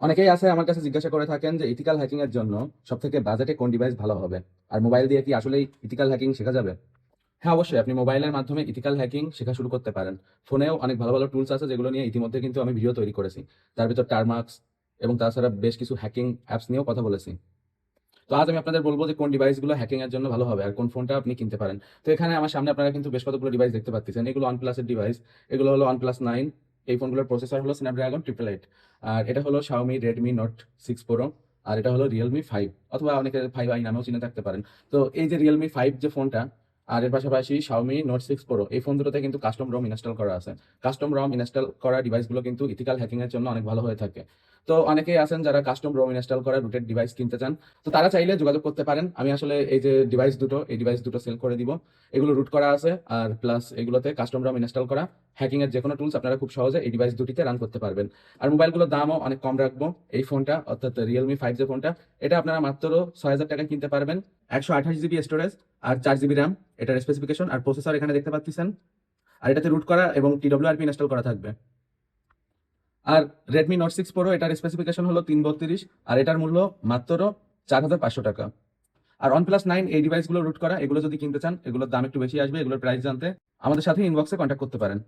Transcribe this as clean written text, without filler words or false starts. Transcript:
অনেকেই আছে আমার কাছে জিজ্ঞাসা করে থাকেন যে ইথিক্যাল হ্যাকিং এর জন্য সবথেকে বাজেটে কোন ডিভাইস ভালো হবে, আর মোবাইল দিয়ে কি আসলেই ইথিক্যাল হ্যাকিং শেখা যাবে? হ্যাঁ, অবশ্যই আপনি মোবাইলের মাধ্যমে ইথিক্যাল হ্যাকিং শেখা শুরু করতে পারেন। ফোনেও অনেক ভালো ভালো টুলস আছে যেগুলো নিয়ে ইতিমধ্যে কিন্তু আমি ভিডিও তৈরি করেছি। তার ভিতর টার্মাক্স এবং তাছাড়া বেশ কিছু হ্যাকিং অ্যাপস নিয়েও কথা বলেছি। তো আজ আমি আপনাদের বলবো যে কোন ডিভাইসগুলো হ্যাকিং এর জন্য ভালো হবে আর কোন ফোনটা আপনি কিনতে পারেন। তো এখানে আমার সামনে আপনারা কিন্তু বেশ কতগুলো ডিভাইস দেখতে পাচ্ছেন, এগুলো OnePlus-এর ডিভাইস। এগুলো হলো OnePlus 9। এই ফোনগুলোর প্রসেসর হলো স্ন্যাপড্রাগন 888। আর এটা হলো Xiaomi Redmi Note 6 Pro। আর এটা হলো Realme 5, অথবা অনেকে 5i নামেও চিনে থাকতে পারেন। তো এই যে Realme 5 যে ফোনটা, আর এর পাশাপাশি Xiaomi Note 6 Pro, এই ফোন দুটোতে কিন্তু কাস্টম রম ইনস্টল করা আছে। কাস্টম রম ইনস্টল করা ডিভাইসগুলো কিন্তু ইথিক্যাল হ্যাকিং এর জন্য অনেক ভালো হয়ে থাকে। তো অনেকেই আছেন যারা কাস্টম রম ইনস্টল করা রুটেড ডিভাইস কিনতে চান। তো তারা চাইলে যোগাযোগ করতে পারেন। আমি আসলে এই যে ডিভাইস দুটো সেল করে দিব। এগুলো রুট করা আছে, আর প্লাস এগুলোতে কাস্টম রম ইনস্টল করা। হ্যাকিং এর যে কোনো টুলস আপনারা খুব সহজে এই ডিভাইস দুটিতে রান করতে পারবেন। আর মোবাইলগুলোর দামও অনেক কম রাখবো। এই ফোনটা অর্থাৎ Realme 5 যে ফোনটা, এটা আপনারা মাত্র 6,000 টাকায় কিনতে পারবেন। 128 জিবি স্টোরেজ আর 4 জিবি র্যাম, এটার স্পেসিফিকেশন আর প্রসেসর এখানে দেখতে পাচ্ছেন। আর এটাতে রুট করা এবং TWRP ইনস্টল করা থাকবে। আর Redmi Note 6 Pro, এটার স্পেসিফিকেশন হলো 332, আর এটার মূল্য মাত্র 4,500 টাকা। আর OnePlus 9 এই ডিভাইসগুলো রুট করা, এগুলো যদি কিনতে চান এগুলোর দাম একটু বেশি আসবে। এগুলোর প্রাইস জানতে আমাদের সাথে ইনবক্সে কন্ট্যাক্ট করতে পারেন।